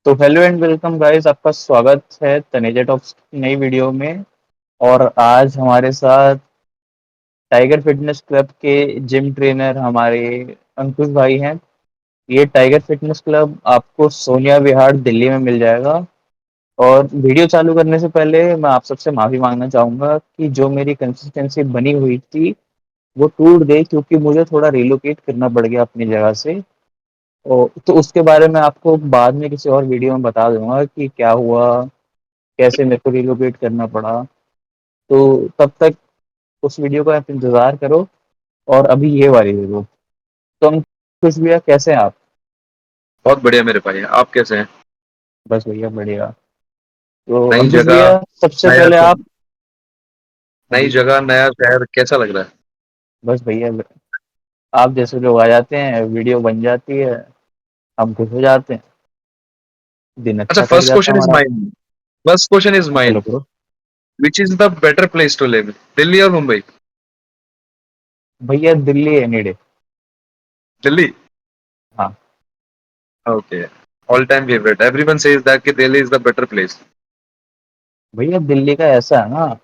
तो hello and welcome guys, आपका स्वागत है तनेजा टॉक्स की नई वीडियो में। और आज हमारे साथ टाइगर फिटनेस क्लब के जिम ट्रेनर हमारे अंकुश भाई हैं। ये टाइगर फिटनेस क्लब आपको सोनिया विहार दिल्ली में मिल जाएगा। और वीडियो चालू करने से पहले मैं आप सबसे माफी मांगना चाहूंगा कि जो मेरी कंसिस्टेंसी बनी हुई थी वो टूट गई, क्योंकि मुझे थोड़ा रिलोकेट करना पड़ गया अपनी जगह से। तो उसके बारे में आपको बाद में किसी और वीडियो में बता दूंगा कि क्या हुआ, कैसे मेरे को रिलोकेट करना पड़ा। तो तब तक उस वीडियो का आप इंतज़ार करो और अभी ये वाली देखो। तो हम खुश भैया, कैसे हैं आप? बहुत बढ़िया मेरे भाई। आप कैसे हैं? बस भैया बढ़िया। तो नई अंकुश जगह, भैया, सबसे नया पहले आप। हाँ नई जी। जगह, नया शहर कैसा लग रहा है? बस भैया, आप जैसे लोग आ जाते हैं, वीडियो बन जाती है, हम खुश हो जाते हैं, दिन अच्छा, अच्छा कट फर्स्ट जाता क्वेश्चन है इज हमारा। माइन। फर्स्ट क्वेश्चन इज चलो माइन। करो। Which is the better place to live, Delhi और मुंबई? भैया दिल्ली एनी डे। दिल्ली। हाँ। Okay. All time favourite, everyone says that कि Delhi is the better place. भैया दिल्ली का ऐसा है ना,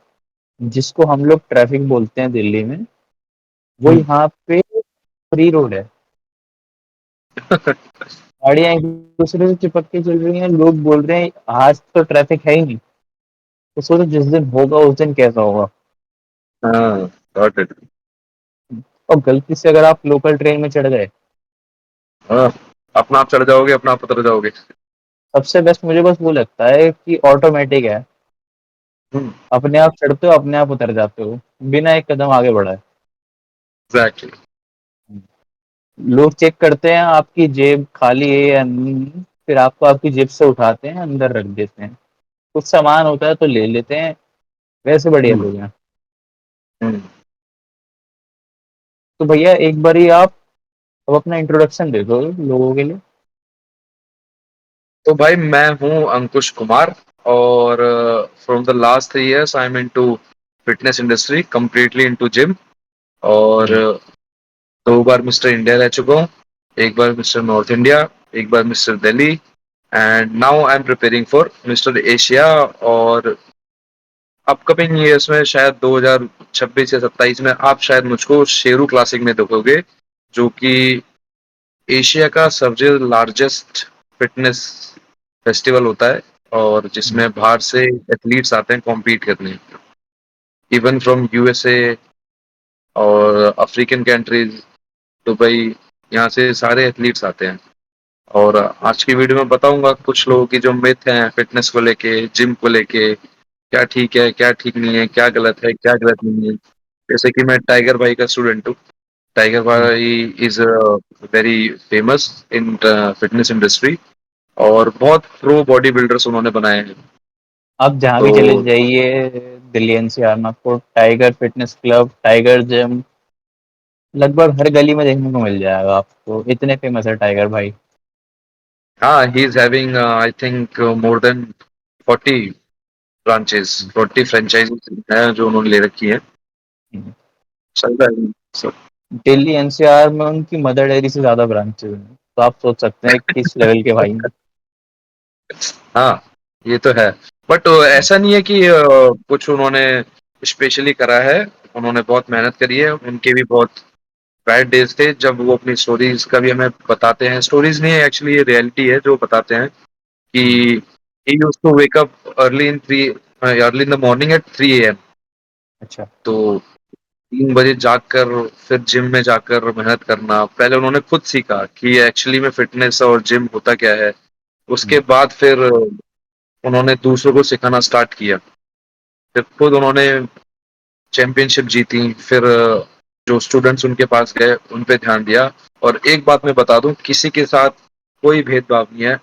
जिसको हम लोग ट्रैफिक बोलते हैं दिल्ली में, वो यहाँ पे फ्री रोड है। गाड़ियां एक दूसरे से चिपक के चल रही हैं, लोग बोल रहे हैं आज तो ट्रैफिक है ही नहीं। तो सोचो जिस दिन होगा उस दिन कैसा होगा। हाँ, गॉट इट। और गलती से अगर आप लोकल ट्रेन में चढ़ गए, हाँ, अपना आप चढ़ जाओगे, अपना आप उतर जाओगे। सबसे बेस्ट मुझे बस वो लगता है कि ऑटोमेटिक है। अपने आप चढ़ते हो, अपने आप उतर जाते हो, बिना एक कदम आगे बढ़ाए। एग्जैक्टली। लोग चेक करते हैं आपकी जेब खाली है या नहीं, फिर आपको आपकी जेब से उठाते हैं, अंदर रख देते हैं। कुछ सामान होता है तो ले लेते हैं। वैसे बढ़िया लोग हैं। तो भैया एक बारी आप अब अपना इंट्रोडक्शन दे दो लोगों के लिए। तो भाई, मैं हूँ अंकुश कुमार। और from the last 3 years I am into fitness industry, completely into gym. और हम्म। 2 बार मिस्टर इंडिया रह चुका हूँ। एक बार मिस्टर नॉर्थ इंडिया, एक बार mister Delhi, and now I am preparing for mister Asia. और अपकमिंग ईयर्स में शायद 2026 या 27 में आप शायद मुझको शेरू क्लासिक में देखोगे, जो कि एशिया का सबसे लार्जेस्ट फिटनेस फेस्टिवल होता है, और हम्म। जिसमें बाहर से एथलीट्स आते हैं कॉम्पीट करने, इवन फ्रॉम यूएसए और अफ्रीकन कंट्रीज, दुबई, यहाँ से सारे एथलीट्स आते हैं। और आज की वीडियो में बताऊंगा कुछ लोगों की जो मिथ हैं फिटनेस को लेके, जिम को लेके, क्या ठीक है, क्या ठीक नहीं है, क्या गलत है, क्या गलत नहीं है। जैसे कि मैं टाइगर भाई का स्टूडेंट हूँ। टाइगर हम्म। भाई is very famous in fitness industry, और बहुत प्रो बॉडी बिल्डर्स उन्होंने बनाए हैं। आप जहाँ तो भी चले जाइए दिल्ली एनसीआर में, आपको tiger fitness club, tiger gym लगभग हर गली में देखने को मिल जाएगा। आपको इतने फेमस है टाइगर भाई। हाँ, he is having I think more than 40 branches, 40 franchises हैं जो उन्होंने ले रखी है। चल रहा है सब। दिल्ली एनसीआर में उनकी मदर डेयरी से ज्यादा ब्रांचेस हैं, तो आप सोच सकते हैं किस लेवल के भाई हैं। हाँ, ये तो है। बट ऐसा नहीं है कि कुछ उन्होंने स्पेशली करा है। उन्होंने बहुत मेहनत करी है। उनके भी बहुत बैड डेज थे, जब वो अपनी स्टोरीज का भी हमें बताते हैं। स्टोरीज नहीं है एक्चुअली, ये रियलिटी है जो बताते हैं कि he used to wake up early in the morning at 3 AM। अच्छा। तो 3 बजे जाकर फिर जिम में जाकर मेहनत करना। पहले उन्होंने खुद सीखा कि एक्चुअली में फिटनेस और जिम होता क्या है। उसके बाद फिर उन्होंने दूसरों को सिखाना स्टार्ट किया। फिर खुद उन्होंने चैंपियनशिप जीती। फिर जो स्टूडेंट्स उनके पास गए उन पे ध्यान दिया। और एक बात मैं बता दूं, किसी के साथ कोई भेदभाव नहीं है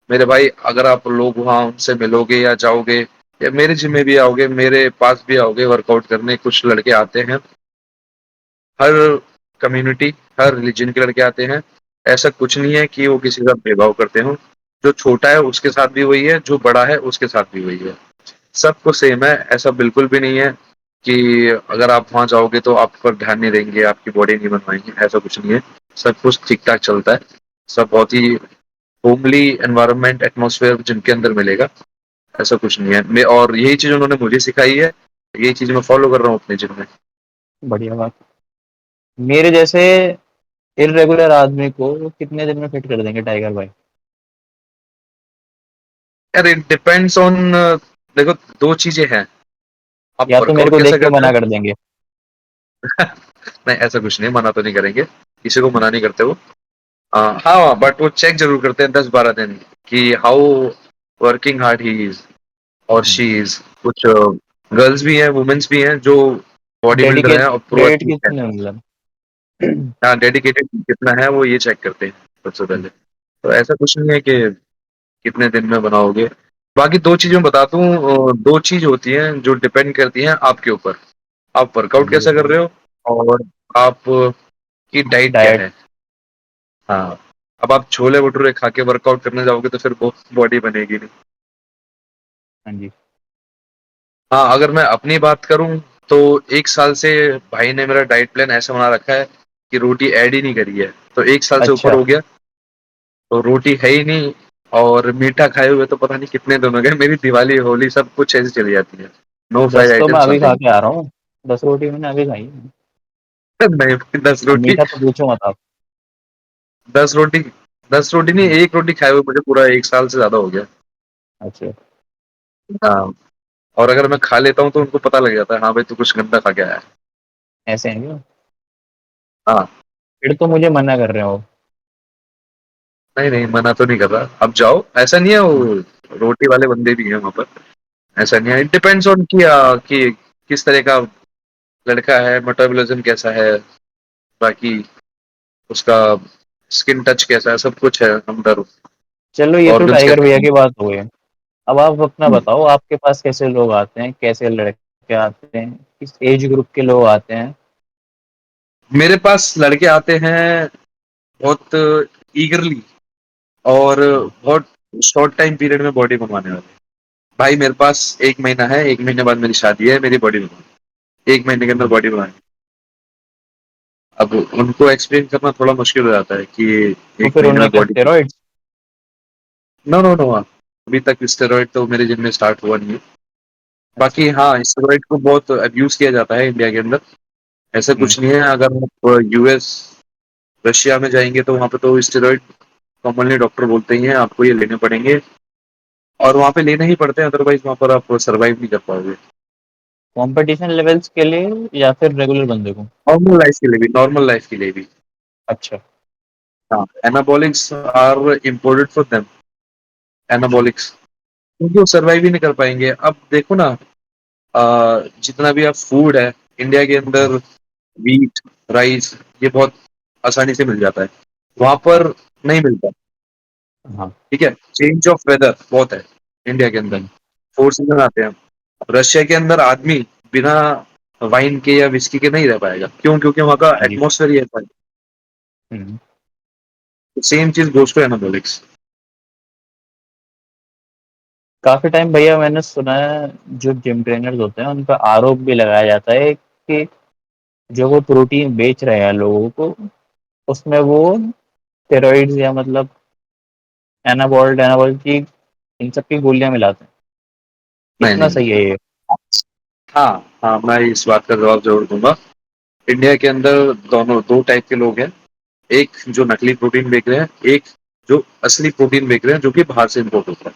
मेरे भाई। अगर आप लोग वहां उनसे मिलोगे या जाओगे, या मेरे जिम में भी आओगे, मेरे पास भी आओगे वर्कआउट करने, कुछ लड़के आते हैं, हर कम्युनिटी, हर रिलीजन के लड़के आते हैं। ऐसा कुछ नहीं है कि वो किसी का भेदभाव करते हो। जो छोटा है उसके साथ भी वही है, जो बड़ा है उसके साथ भी वही है। सबको सेम है। ऐसा बिल्कुल भी नहीं है कि अगर आप वहां जाओगे तो आप पर ध्यान नहीं देंगे, आपकी बॉडी नहीं बनवाएंगे। ऐसा कुछ नहीं है। सब कुछ ठीक ठाक चलता है। सब बहुत ही होमली एनवायरनमेंट एटमॉस्फेयर जिनके अंदर मिलेगा, ऐसा कुछ नहीं है। मैं और यही चीज़ उन्होंने मुझे सिखाई है, यही चीज़ मैं फॉलो कर रहा हूँ अपने जिम में। बढ़िया बात। मेरे जैसे इर्रेगुलर आदमी को वो कितने दिन में फिट कर देंगे टाइगर भाई? यार इट डिपेंड्स ऑन, देखो 2 चीज़ें हैं, आप या तो मेरे वर्कआउट को कैसा देख के करते मना हो? कर देंगे। नहीं ऐसा कुछ नहीं, मना तो नहीं करेंगे, किसी को मना नहीं करते वो। हाँ, बट वो चेक ज़रूर करते हैं 10-12 दिन कि how working hard he is और शी इज़। कुछ गर्ल्स भी हैं, वुमेन्स भी हैं जो बॉडी बिल्डर हैं और प्रो डेडिकेट एथलीट हैं। कितने मतलब? हाँ, डेडिकेटेड कितना है वो ये चेक करते हैं सबसे पहले। तो ऐसा कुछ नहीं है कि कितने दिन में बनाओगे। बाकी 2 चीज़ मैं बताता हूँ, 2 चीज़ होती हैं जो डिपेंड करती हैं आपके ऊपर। आप वर्कआउट कैसा कर रहे हो और आपकी डाइट क्या डाइट। है? हाँ, अब आप छोले-भटूरे खा के वर्कआउट करने जाओगे तो फिर वो बॉडी बनेगी नहीं। हाँ जी। हाँ, अगर मैं अपनी बात करूँ तो 1 साल से भाई ने मेरा डाइट प्लान ऐसा बना रखा है कि रोटी ऐड ही नहीं करी है। तो 1 साल से ऊपर अच्छा। हो गया, तो रोटी है ही नहीं और मीठा खाए हुए तो पता नहीं कितने दिन हो गए। मेरी दिवाली, होली सब कुछ ऐसी चली जाती है। नो फ्राइड 10 तो मैं आइटम्स अभी खा नथिंग। के आ रहा हूँ। 10 रोटी मैंने अभी खाई है। नहीं 10 अब रोटी, मीठा तो पूछो मत आप। 10 रोटी 10 रोटी नहीं, 1 रोटी खाए हुए मुझे पूरा 1 साल से ज़्यादा हो गया। अच्छा। हाँ, और अगर मैं खा लेता हूँ तो उनको पता लग जाता है, हाँ भाई तू कुछ गंदा खा के आया है। ऐसे हैं क्या? हाँ, फिर तो मुझे मना कर रहे हो। नहीं, नहीं मना तो नहीं कर रहा, अब जाओ, ऐसा नहीं है वो रोटी वाले बंदे भी हैं वहाँ पर, ऐसा नहीं है। इट डिपेंड्स ऑन कि किस तरह का लड़का है, मेटाबॉलिज्म कैसा है, बाकी उसका स्किन टच कैसा है, सब कुछ है अंदर, चलो ये तो ऑर्गन्स टाइगर कैसे भैया हैं। की बात हो गई। अब आप अपना हुँ, बताओ, आपके पास कैसे लोग आते हैं, कैसे लड़के आते हैं, किस एज ग्रुप के लोग आते हैं? मेरे पास लड़के आते हैं बहुत ईगरली और बहुत शॉर्ट टाइम पीरियड में बॉडी बनवाने वाले। भाई मेरे पास 1 महीना है, 1 महीने बाद मेरी शादी है, मेरी बॉडी बनवानी, 1 महीने के अंदर बॉडी बनानी। अब उनको एक्सप्लेन करना थोड़ा मुश्किल हो जाता है कि तो 1 फिर महीने उन्हें में क्या body. Steroids? No, no, no, अभी तक स्टेरॉइड तो मेरे जिम में स्टार्ट हुआ नहीं है। अच्छा। बाकी हाँ, स्टेरॉइड को बहुत अब्यूज़ किया जाता है इंडिया के अंदर। ऐसा हम्म। कुछ नहीं है, अगर आप यूएस, रशिया में जाएँगे तो वहाँ पे तो स्टेरॉइड कॉमनली डॉक्टर बोलते ही हैं आपको ये लेने पड़ेंगे और वहाँ पे लेने ही पड़ते हैं, अदरवाइज़ वहाँ पर आप सर्वाइव नहीं कर पाओगे। कंपटीशन लेवल्स के लिए या फिर रेगुलर बंदे को? नॉर्मल लाइफ़ के लिए भी, नॉर्मल लाइफ़ के लिए भी। अच्छा। हाँ, anabolics are imported for them, anabolics, क्योंकि वो सर्वाइव ही नहीं कर पाएँगे। अब देखो ना, जितना भी अब फूड है, इंडिया के अंदर व्हीट, राइस ये बहुत आसानी से मिल जाता है। वहाँ हाँ। पर नहीं मिलता, हाँ। ठीक है? चेंज ऑफ वेदर बहुत है इंडिया के अंदर, हम्म। 4 सीज़न आते हैं। रशिया के अंदर आदमी बिना वाइन के या व्हिस्की के नहीं रह पाएगा। क्यों? क्योंकि वहाँ का हाँ जी। एटमॉस्फेयर ही ऐसा है। हम्म। सेम चीज़ गोज़ टू एनाबॉलिक्स। काफी टाइम भैया मैंने सुना है जो जिम ट्रेनर्स होते हैं उन पर आरोप भी लगाया जाता है कि जो वो प्रोटीन बेच रहे हैं लोगों को, उसमें वो स्टेरॉइड्स या मतलब एनाबॉल्ड एनाबॉल की इन सब की गोलियां मिलाते हैं। नहीं, कितना नहीं। सही है ये? हाँ, हाँ, मैं इस बात का जवाब ज़रूर दूँगा। इंडिया के अंदर दोनों 2 टाइप के लोग हैं। एक जो नकली प्रोटीन बेच रहे हैं, एक जो असली प्रोटीन बेच रहे हैं, जो कि बाहर से इम्पोर्ट होता है।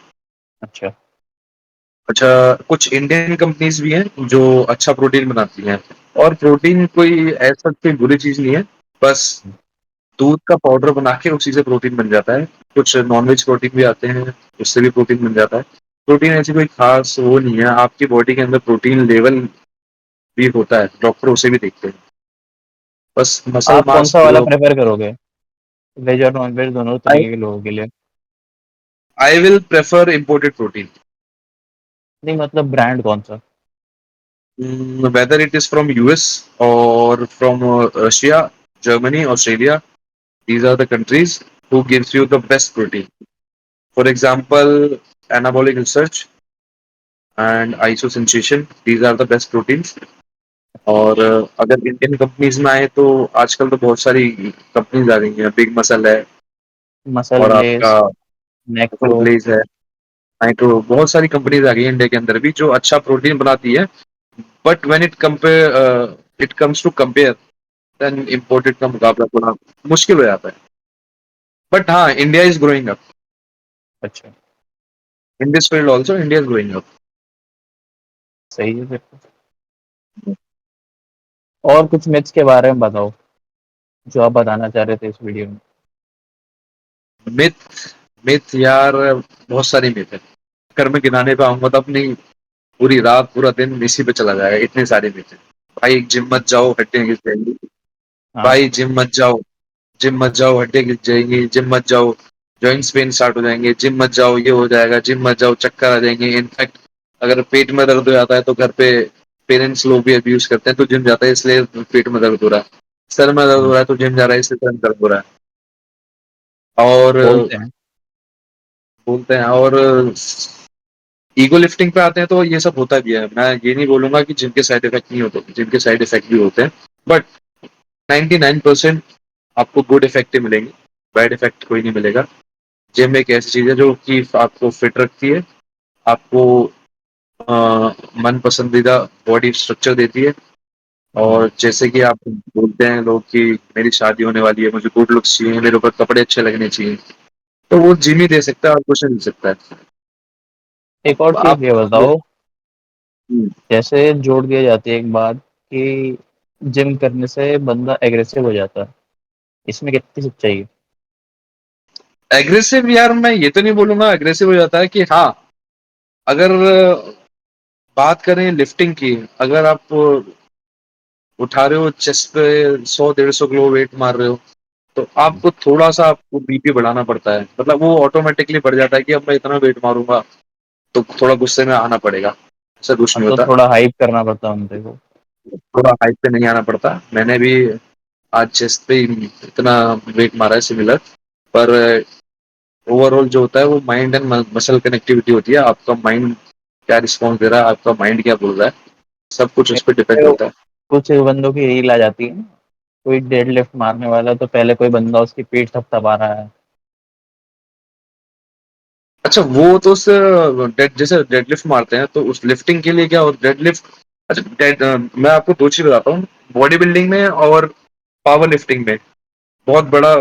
अच्छा। अच्छा, कुछ इंडियन कंपनीज़ भी हैं जो अच्छा प्रोटीन बनाती हैं और प्रोटीन कोई ऐसा कोई बुरी चीज़ नहीं है, बस दूध का पाउडर बना के उसी से प्रोटीन बन जाता है। कुछ नॉन-वेज प्रोटीन भी आते हैं, उससे भी प्रोटीन बन जाता है। प्रोटीन ऐसी कोई ख़ास वो नहीं है, आपकी बॉडी के अंदर प्रोटीन लेवल भी होता है, डॉक्टर उसे भी देखते हैं। बस मसल आप कौन मास सा वाला ग्रो। प्रेफर करोगे, वेज और नॉन वेज दोनों आई तरीके के लोगों के लिए? I will prefer imported protein. नहीं मतलब ब्रांड कौन सा? Whether it is from US or from Russia, Germany, Australia, these are the countries who gives you the best protein. For example, anabolic research and iso sensation, these are the best proteins. और अगर Indian companies में आए तो आजकल तो बहुत सारी companies आ गई हैं, बिग मसल है मसल और आपका ब्लेस। मैक्रो। ब्लेज है, नाइट्रो, बहुत सारी कंपनीज आ गई है इंडिया के अंदर भी जो अच्छा प्रोटीन बनाती है। But when it comes to compare, then imported का मुकाबला थोड़ा मुश्किल हो जाता है। बट हाँ, इंडिया इज ग्रोइंग अप अच्छा, in this field also, India is growing up. सही है फिर तो। और कुछ मिथ्स के बारे में बताओ जो आप बताना चाह रहे थे इस वीडियो में। मिथ मिथ यार, बहुत सारी मिथ है। अगर मैं गिनाने पे आऊंगा तो अपनी पूरी रात पूरा दिन इसी पे चला जाएगा, इतने सारे मिथ है। भाई जिम मत जाओ, हड्डियां गिर जाएंगी। हाँ। भाई जिम मत जाओ, हड्डियां गिर जाएंगी। जिम मत जाओ, जॉइंट्स पेन स्टार्ट हो जाएंगे। जिम मत जाओ, ये हो जाएगा। जिम मत जाओ, चक्कर आ जाएंगे। इनफैक्ट अगर पेट में दर्द हो जाता है तो घर पे पेरेंट्स लोग भी अब्यूज करते हैं, तो जिम जाता है इसलिए पेट में दर्द हो रहा है। सर में दर्द हो रहा है तो जिम जा रहा है इसलिए सर में दर्द हो रहा है। और बोलते हैं। बोलते हैं। और ईगो लिफ्टिंग पे आते हैं तो ये सब होता भी है। मैं ये नहीं बोलूंगा कि जिम के साइड इफेक्ट नहीं होते, जिम के साइड इफेक्ट भी होते हैं। बट 99% आपको गुड इफेक्ट ही मिलेंगे, बैड इफेक्ट कोई नहीं मिलेगा। जिम एक ऐसी चीज है जो कि आपको फिट रखती है, आपको मन पसंदीदा बॉडी स्ट्रक्चर देती है। हम्म, और जैसे कि आप बोलते हैं लोग कि मेरी शादी होने वाली है, मुझे गुड लुक्स चाहिए, मेरे ऊपर कपड़े अच्छे लगने चाहिए, तो वो जिम ही दे सकता है और कुछ नहीं दे सकता है। एक और चीज आप ये वो बताओ, जैसे जोड़ दिया जाती है एक बात कि जिम करने से बंदा एग्रेसिव हो जाता है, इसमें कितनी सच्चाई है? एग्रेसिव यार, मैं ये तो नहीं बोलूंगा एग्रेसिव हो जाता है कि हाँ, अगर बात करें लिफ्टिंग की, अगर आप उठा रहे हो चेस्ट पे 100-150 किलो वेट मार रहे हो, तो आपको थोड़ा सा आपको बीपी बढ़ाना पड़ता है। मतलब वो ऑटोमेटिकली बढ़ जाता है कि अब मैं इतना वेट मारूंगा तो थोड़ा गुस्से में आना पड़ेगा। ऐसा कुछ नहीं मतलब होता। थोड़ा हाइप करना पड़ता है बंदे को। थोड़ा हाइट पे नहीं आना पड़ता। मैंने भी आज चेस्ट पे इतना वेट मारा है सिमिलर। पर ओवरऑल जो होता है वो माइंड एंड मसल कनेक्टिविटी होती है। आपका माइंड क्या रिस्पॉन्स दे रहा है, आपका माइंड क्या बोल रहा है, सब कुछ उस पर डिपेंड तो होता है। कुछ बंदों की रील आ जाती है ना, कोई डेड लिफ्ट मारने वाला है, तो पहले कोई बंदा उसकी पीठ थपथपा रहा है। अच्छा, वो तो उस जैसे डेडलिफ्ट मारते हैं तो उस लिफ्टिंग के लिए क्या हो डेडलिफ्ट। अच्छा, मैं आपको दो चीज बताता हूँ। बॉडी बिल्डिंग में और पावर लिफ्टिंग में बहुत बड़ा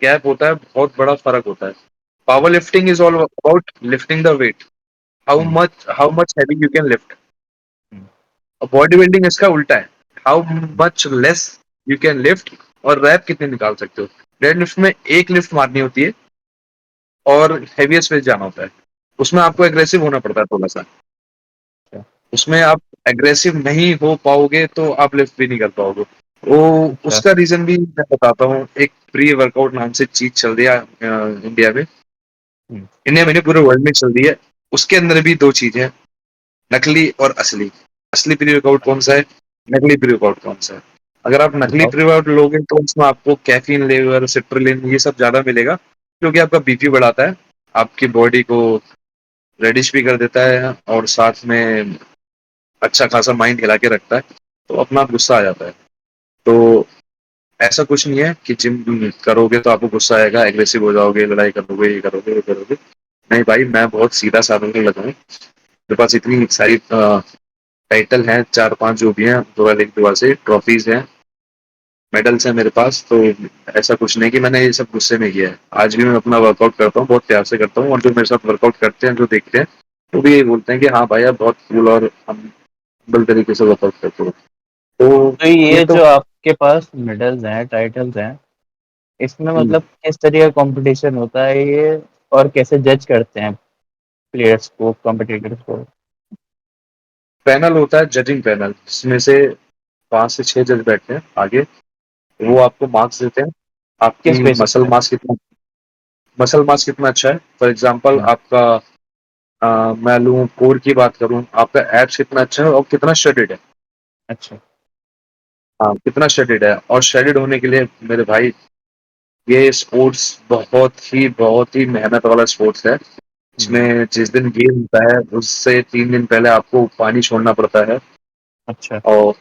गैप होता है, बहुत बड़ा फर्क होता है। Power lifting is all about lifting the weight, hmm, how much heavy you can lift. Hmm, body building इसका उल्टा है, how much less you can lift, और रैप कितने निकाल सकते हो। डेड लिफ्ट में एक लिफ्ट मारनी होती है और हेवीएस्ट वेट जाना होता है। उसमें आपको एग्रेसिव होना पड़ता है थोड़ा सा। अच्छा। उसमें आप एग्रेसिव नहीं हो पाओगे तो आप लिफ्ट भी नहीं कर पाओगे। वो अच्छा। उसका रीजन भी मैं बताता हूँ। एक प्री वर्कआउट नाम से चीज चल रही है इंडिया में। हम्म, इंडिया में नहीं, पूरे वर्ल्ड में चल रही है। उसके अंदर भी दो चीजें हैं, नकली और असली। असली प्री वर्कआउट कौन सा है, नकली प्री वर्कआउट कौन सा है। अगर आप नकली बताओ। प्री वर्कआउट लोगे तो उसमें आपको कैफीन लेवर, सिट्रलिन, ये सब ज्यादा मिलेगा, जो कि आपका बीपी बढ़ाता है, आपकी बॉडी को रेडिश भी कर देता है, और साथ में अच्छा खासा माइंड हिला के रखता है। तो अपना गुस्सा आ जाता है। तो ऐसा कुछ नहीं है कि जिम करोगे तो आपको गुस्सा आएगा, एग्रेसिव हो जाओगे, लड़ाई करोगे, ये करोगे, वो करोगे। नहीं भाई, मैं बहुत सीधा साधा लगा हूँ। मेरे पास इतनी सारी टाइटल हैं, 4-5 जो भी हैं, रॉयल एक दो से ट्रॉफीज हैं, मेडल्स हैं मेरे पास। तो ऐसा कुछ नहीं कि मैंने ये सब गुस्से में किया है। आज भी मैं अपना वर्कआउट करता हूँ, बहुत प्यार से करता हूँ, और जो मेरे साथ वर्कआउट करते हैं, जो देखते हैं, वो भी यही बोलते हैं कि हाँ भाई, आप बहुत कूल और हम्बल तरीके से वर्कआउट करते हो। तो तो ये ये तो जो आपके पास मेडल्स हैं, टाइटल्स हैं, इसमें मतलब किस तरह का कंपटीशन होता है ये, और कैसे जज करते हैं प्लेयर्स को, कॉम्पिटिटर्स को? पैनल होता है, जजिंग पैनल, जिसमें से 5 से 6 जज बैठते हैं आगे। वो आपको मार्क्स देते हैं, किस आपकी बेसिस पे? मसल मास कितना अच्छा है। फॉर एग्जांपल हम्म, आपका मैं लूँ कोर की बात करूँ, आपका एब्स कितना अच्छा है और कितना शेडेड है। अच्छा। हाँ, कितना शेडेड है। और शेडेड होने के लिए मेरे भाई, ये स्पोर्ट्स बहुत ही मेहनत वाला स्पोर्ट्स है। हम्म, इसमें जिस दिन गेम होता है उससे 3 दिन पहले आपको पानी छोड़ना पड़ता है, अच्छा। और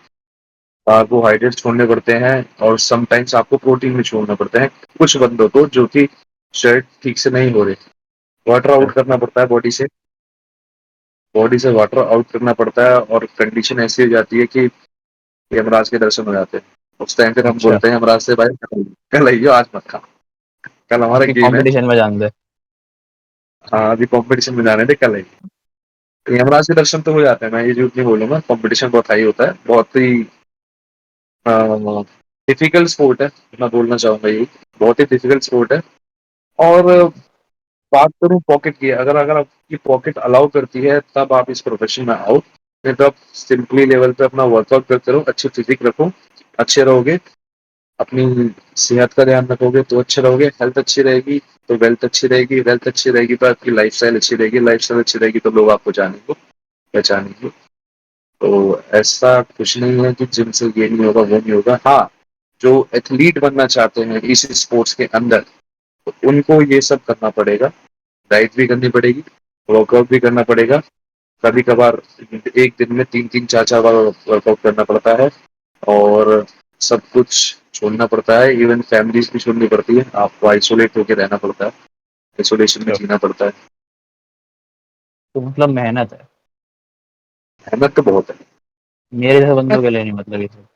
कार्बोहाइड्रेट छोड़ने पड़ते हैं, और समटाइम्स आपको प्रोटीन भी छोड़ना पड़ता है कुछ बंदों को जो कि शायद ठीक से नहीं हो रहे। वाटर अच्छा। आउट करना पड़ता है बॉडी से वाटर आउट करना पड़ता है, और कंडीशन ऐसी हो जाती है कि यमराज के दर्शन हो जाते हैं। उस टाइम फिर हम अच्छा, बोलते हैं यमराज से, भाई कल आइयो, आज मत खा, कल हमारा कि गेम है। कंपटीशन में जान दे। हाँ, अभी कंपटीशन में जाने थे, कल आइए। तो यमराज के दर्शन तो हो जाते हैं, मैं ये झूठ नहीं बोलूंगा, कंपटीशन बहुत हाई होता है, बहुत ही डिफिकल्ट स्पोर्ट है, मैं बोलना चाहूंगा ये बहुत ही डिफिकल्ट स्पोर्ट है। और बात करूं पॉकेट की, अगर अगर आपकी पॉकेट अलाउ करती है तब आप इस प्रोफेशन में आओ, नहीं तो आप सिंपली लेवल पे अपना वर्कआउट करते रहो, अच्छी फिजिक रखो, अच्छे रहोगे, अपनी सेहत का ध्यान रखोगे तो अच्छे रहोगे, हेल्थ अच्छी रहेगी तो वेल्थ अच्छी रहेगी, वेल्थ अच्छी रहेगी तो आपकी लाइफस्टाइल अच्छी रहेगी, लाइफस्टाइल अच्छी रहेगी तो लोग आपको जानेंगे, पहचानेंगे। तो ऐसा कुछ नहीं है कि जिम से ये नहीं होगा वो नहीं होगा। हाँ, जो एथलीट बनना चाहते हैं इस स्पोर्ट्स के अंदर, तो उनको ये सब करना पड़ेगा, डाइट भी करनी पड़ेगी, वर्कआउट भी करना पड़ेगा, कभी कभार एक दिन में 3-3 4-4 बार वर्कआउट करना पड़ता है, और सब कुछ छोड़ना पड़ता है, इवन फैमिलीज भी छोड़नी पड़ती है, आपको आइसोलेट होकर रहना पड़ता है, आइसोलेशन में अच्छा, जीना पड़ता है। तो मतलब मेहनत है। मेहनत तो बहुत है। मेरे जैसे बंदों के लिए नहीं, मतलब ये सब।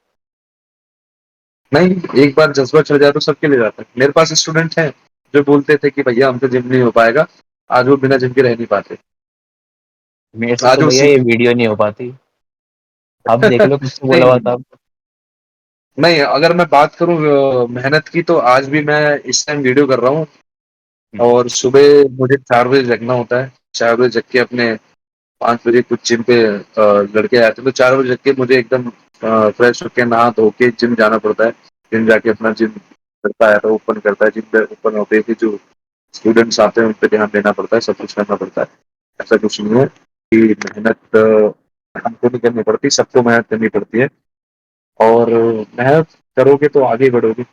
नहीं, एक बार जज्बा चढ़ जाए तो सबके लिए जाता है। मेरे पास स्टूडेंट हैं जो बोलते थे कि भैया हमसे जिम नहीं हो पाएगा, आज वो बिना जिम के रह नहीं पाते, मेरे से आज तो वो भैया सीख ये वीडियो नहीं हो पाती। आप देख लो, किससे बोला हुआ नहीं, था आप? नहीं, अगर मैं बात करूं मेहनत की, तो आज भी मैं इस टाइम वीडियो कर रहा हूँ, हम्म, और सुबह मुझे 4 बजे जगना होता है। 4 बजे जग के अपने 5 बजे कुछ जिम पे लड़के आते हैं, तो 4 बजे जग के मुझे एकदम फ्रेश होके नहा धो के जिम जाना पड़ता है। जिम जाके अपना जिम करता है तो ओपन करता है, जिम ओपन होते ही जो स्टूडेंट्स आते हैं उन पे ध्यान देना पड़ता है, सब कुछ करना पड़ता है। ऐसा कुछ नहीं है कि मेहनत हमको नहीं करनी पड़ती, सबको मेहनत करनी पड़ती है, और मेहनत करोगे तो आगे बढ़ोगे।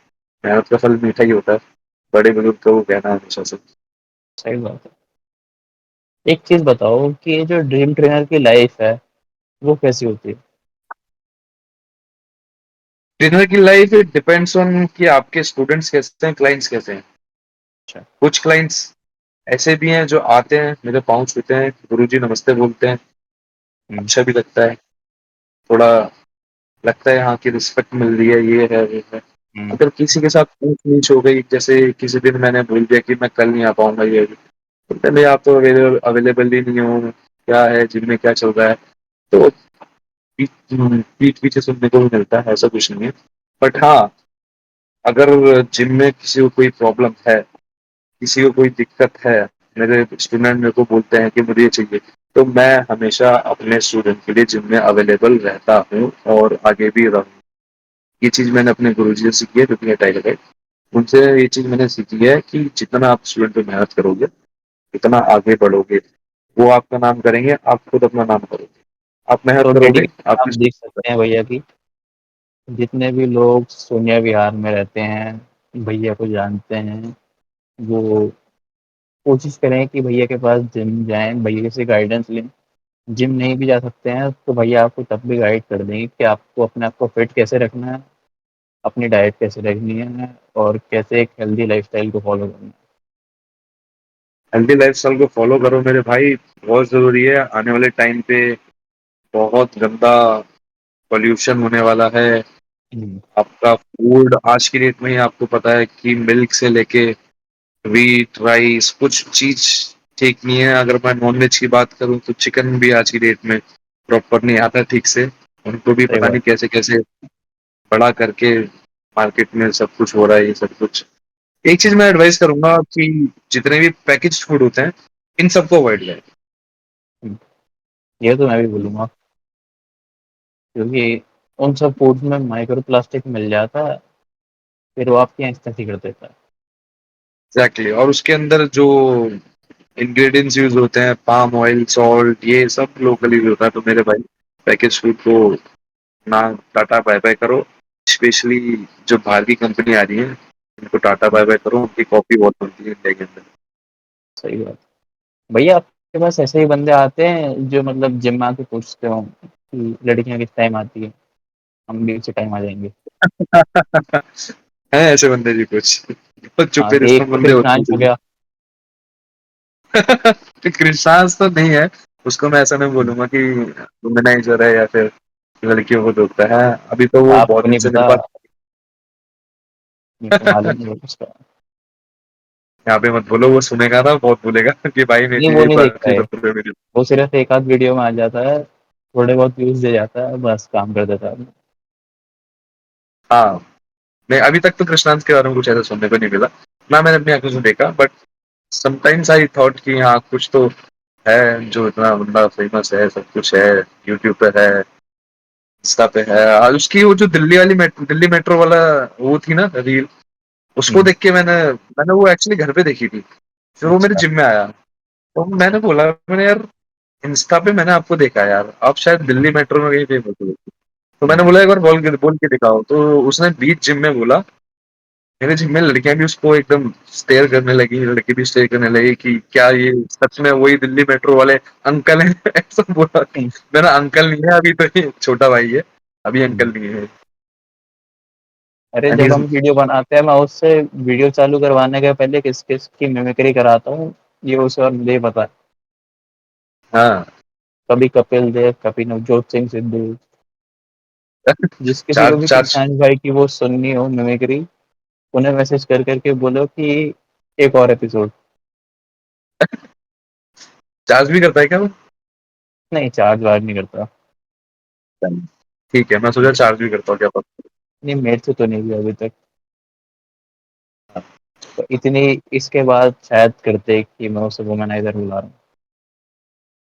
मेहनत का फल मीठा ही होता है, बड़े बुजुर्ग का वो कहना है हमेशा से। सही बात है। एक चीज बताओ कि ये जो ड्रीम ट्रेनर की लाइफ है, वो कैसी होती है? ट्रेनर की लाइफ डिपेंड्स ऑन कि आपके स्टूडेंट्स कैसे हैं, क्लाइंट्स कैसे हैं। अच्छा। कुछ क्लाइंट्स ऐसे भी हैं जो आते हैं, मेरे पाँव छूते हैं, गुरुजी नमस्ते बोलते हैं, हम्म, अच्छा भी लगता है, थोड़ा लगता है हाँ कि रिस्पेक्ट मिल रही है, ये है वो है। हम्म, अगर किसी के साथ ऊंच नीच हो गई, जैसे किसी दिन मैंने बोल दिया कि मैं कल नहीं आ पाऊंगा, ये बोलते नहीं, आप तो अवेलेबल अवेलेबल ही नहीं हो, क्या है जिम में क्या चल रहा है, तो पीठ पीछे सुनने को भी मिलता है, ऐसा कुछ नहीं है। बट हाँ, अगर जिम में किसी को कोई प्रॉब्लम है, किसी को कोई दिक्कत है, मेरे स्टूडेंट मेरे को बोलते हैं कि मुझे ये चाहिए, तो मैं हमेशा अपने स्टूडेंट के लिए जिम में अवेलेबल रहता हूँ, और आगे भी रहूँ। ये चीज मैंने अपने गुरुजी से सीखी है, जो कि है टाइगर है। उनसे ये चीज मैंने सीखी है कि जितना आप स्टूडेंट पे मेहनत करोगे, उतना आगे बढ़ोगे, वो आपका नाम करेंगे, आप खुद अपना नाम करोगे। आप मेहनत तो करोगे, डेडिकेशन आप आपकी देख सकते हैं भैया की, जितने भी लोग सोनिया विहार में रहते हैं, भैया को जानते हैं, वो कोशिश करें कि भैया के पास जिम जाएं, भैया से गाइडेंस लें। जिम नहीं भी जा सकते हैं तो भैया आपको तब भी गाइड कर देंगे कि आपको अपने आप को फिट कैसे रखना है, अपनी डाइट कैसे रखनी है, और कैसे एक हेल्दी लाइफस्टाइल को फॉलो करना है। हेल्दी लाइफस्टाइल को फॉलो करो मेरे भाई, बहुत जरूरी है। आने वाले टाइम पे बहुत गंदा पोल्यूशन होने वाला है। हम्म, आपका फूड आज की डेट में ही आपको पता है कि मिल्क से लेके व्हीट राइस कुछ चीज ठीक नहीं है। अगर मैं नॉनवेज की बात करूं तो चिकन भी आज की डेट में प्रॉपर नहीं आता ठीक से, उनको भी सही पता बात। नहीं कैसे कैसे बड़ा करके मार्केट में सब कुछ हो रहा है, ये सब कुछ। एक चीज मैं एडवाइस करूंगा कि जितने भी पैकेज फूड होते हैं, इन सबको अवॉइड करें। हम्म, ये तो मैं भी बोलूँगा, क्योंकि उन सब फूड्स में माइक्रो प्लास्टिक मिल जाता है, फिर वो आपकी आँख तक ही कर देता है। एग्जैक्टली, और उसके अंदर जो इंग्रेडिएंट्स यूज होते हैं, पाम ऑयल, सॉल्ट, ये सब लोकल यूज होता है। तो मेरे भाई, पैकेज फूड को ना, टाटा बाय बाय करो। स्पेशली जो बाहर की कंपनी आ रही है, उनको टाटा हम्म, बाय बाय करो, उनकी कॉपी बहुत बनती है इंडिया के अंदर। सही बात। भैया आपके पास ऐसे ही बंदे आते हैं जो मतलब जिम में आके पूछते हो कि लड़कियां किस टाइम आती है, हम भी उसी टाइम आ जाएंगे? है ऐसे बंदे भी कुछ, तो हाँ, चुप्पे कि एक रिस्पॉन्स तो बंदे फिर होते ब्रांच हो हैं। गया। कृषांश तो नहीं है, उसको मैं ऐसा नहीं बोलूंगा कि वुमेनाइजर है या फिर लड़कियों को रोकता है। अभी तो वो बहुत आपको दिन नहीं से पता, मेरे पास। मेरे को मालूम नहीं है उसका। यहाँ पे मत बोलो, वो सुनेगा ना बहुत बोलेगा कि भाई नहीं, मेरी वो एक नहीं बार देखता अच्छी है, बात है मेरी। वो सिर्फ एक आध वीडियो में आ जाता है, थोड़े बहुत व्यूज दे जाता है, बस काम कर देता है। हाँ, नहीं अभी तक तो कृष्णांश के बारे में कुछ ऐसा सुनने को नहीं मिला ना, मैंने अपनी आंखों से देखा। बट समटाइम्स आई थॉट कि हाँ कुछ तो है, जो इतना बंदा फेमस है, सब कुछ है, यूट्यूब पे है, इंस्टा पे है। और उसकी वो जो दिल्ली मेट्रो वाला वो थी ना रील, उसको हम्म, देख के मैंने मैंने वो एक्चुअली घर पे देखी थी। फिर वो मेरे अच्छा। जिम में आया, तो मैंने बोला, मैंने यार इंस्टा पे मैंने आपको देखा यार, आप शायद दिल्ली मेट्रो में कहीं फेमस हो। तो मैंने हम्म, बोला एक बार बोल के दिखाओ। तो उसने बीच जिम में बोला, मेरे जिम में लड़कियां भी उसको एकदम स्टेयर करने लगी, लड़के भी स्टेयर करने लगे कि क्या ये सच में वही दिल्ली मेट्रो वाले अंकल हैं। ऐसा बोला। हम्म, मेरा अंकल नहीं है अभी, तो ये छोटा भाई है, अभी हम्म। अंकल नहीं है। अरे एंड जब हम वीडियो बनाते हैं, मैं उससे वीडियो चालू करवाने के पहले किस किस की मिमिक्री कराता हूँ, ये उसे और मुझे पता है। हाँ। कभी कपिल देव, कभी नवजोत सिंह सिद्धू, जिस किसी को चार्ज भी चार्ज कृष्णांश भाई की वो सुननी हो मिमिक्री, उन्हें मैसेज कर करके बोलो कि एक और एपिसोड। चार्ज भी करता है क्या वो? नहीं, चार्ज वार्ज नहीं करता। ठीक है, मैं सोचा चार्ज भी करता हूँ क्या पता। नहीं, मेरे से तो नहीं हुआ अभी तक। तो इतनी इसके बाद शायद करते कि मैं उसे वुमेनाइजर बुला रहा हूँ।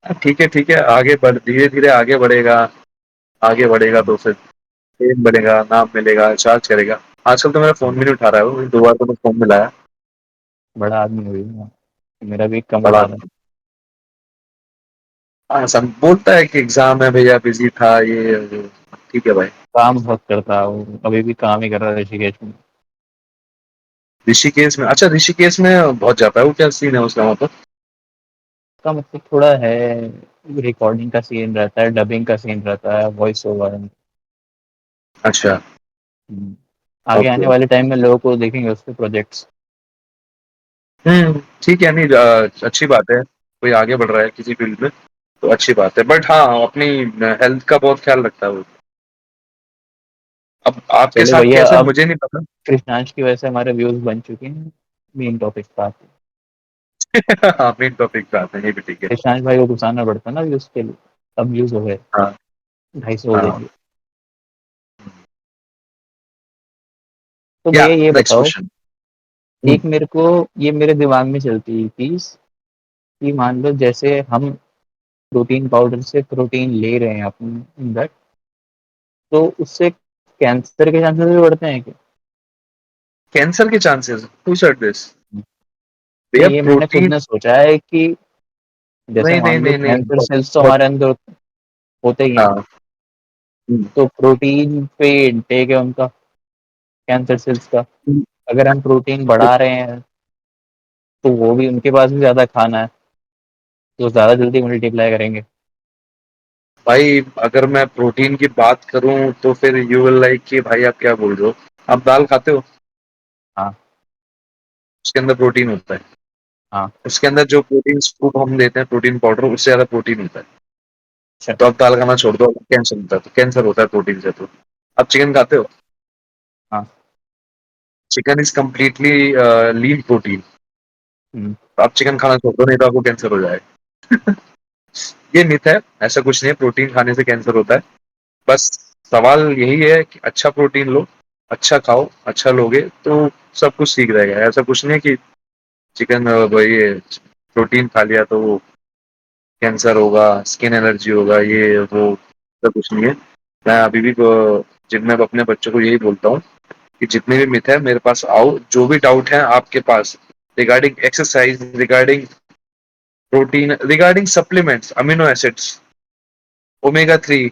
हाँ, ठीक है, आगे बढ़, धीरे धीरे आगे बढ़ेगा। आगे बढ़ेगा तो फिर फेम बढ़ेगा, नाम मिलेगा, चार्ज करेगा। आजकल तो मेरा फोन भी नहीं उठा रहा है वो, 2 बार तो मैं फोन मिलाया। बड़ा आदमी हुई मैं, मेरा भी कम बड़ा उठा रहा है। हाँ, सब बोलता है कि एग्जाम है भैया, बिजी था ये वो। ठीक है भाई। काम बहुत करता है वो, अभी भी काम ही कर रहा है ऋषिकेश में। ऋषिकेश में? अच्छा, ऋषिकेश में बहुत जाता है वो, क्या सीन है उसका वहाँ पर? का मतलब थोड़ा है, रिकॉर्डिंग का सीन रहता है, डबिंग का सीन रहता है, वॉइस ओवर। अच्छा। आगे आने ओके। वाले टाइम में लोगों को देखेंगे उसके प्रोजेक्ट्स। ठीक है, नहीं अच्छी बात है, कोई आगे बढ़ रहा है किसी फील्ड में, तो अच्छी बात है। बट हाँ, अपनी हेल्थ का बहुत ख्याल रखता है वो। अब आपके चलो साथ भैया, कैसे अब मुझे नहीं पता। कृष्णांश की वजह से हमारे व्यूज बन चुके हैं, मेन टॉपिक पर आते हैं। हाँ, मेन टॉपिक पे आते हैं, ये भी ठीक है। कृष्णांश भाई को घुसाना पड़ता है ना व्यूज के लिए, अब व्यूज हो गए, हाँ 250 हो हाँ। जाएंगे। तो या भैया ये नेक्स्ट बताओ, क्वेश्चन। एक मेरे को, ये मेरे दिमाग में चलती है चीज, कि मान लो जैसे हम प्रोटीन पाउडर से प्रोटीन ले रहे हैं अपने अंदर, तो उससे कैंसर के चांसेस भी बढ़ते हैं क्या? कैंसर के चांसेस, हु सेड दिस? भैया नहीं, ये मैंने खुद प्रोटीन। ने सोचा है कि जैसे नहीं नहीं मान लो नहीं नहीं, कैंसर बहुत, सेल्स तो बहुत। हमारे अंदर होते ही हैं, हाँ। हम्म, तो प्रोटीन पे इंटेक है उनका, कैंसर सेल्स का, अगर हम प्रोटीन बढ़ा रहे हैं तो वो भी उनके पास भी ज़्यादा खाना है, तो ज़्यादा जल्दी मल्टीप्लाई करेंगे। भाई अगर मैं प्रोटीन की बात करूं तो फिर यू विल लाइक कि भाई आप क्या बोल रहे हो? आप दाल खाते हो? हाँ, उसके अंदर प्रोटीन होता है। हाँ। उसके अंदर जो प्रोटीन स्कूप हम लेते हैं, प्रोटीन पाउडर, उससे ज्यादा प्रोटीन होता है। अच्छा। तो आप दाल खाना छोड़ दो, कैंसर होता है, तो कैंसर होता है प्रोटीन से। तो आप चिकन खाते हो? हाँ। Chicken is completely lean protein. Hmm, तो आप चिकन खाना छोड़ दो, नहीं तो आपको कैंसर हो जाएगा। ये मिथ है, ऐसा कुछ नहीं है प्रोटीन खाने से कैंसर होता है। बस सवाल यही है कि अच्छा प्रोटीन लो, अच्छा खाओ, अच्छा लोगे तो सब कुछ ठीक रहेगा। ऐसा कुछ नहीं है कि चिकन वही प्रोटीन खा लिया तो वो कैंसर होगा, स्किन एलर्जी होगा, ये वो सब कुछ नहीं है। मैं अभी भी जिम में अपने बच्चों को यही बोलता हूँ कि जितने भी मिथ है मेरे पास आओ, जो भी डाउट है आपके पास regarding exercise, regarding protein, regarding supplements, amino acids, omega 3,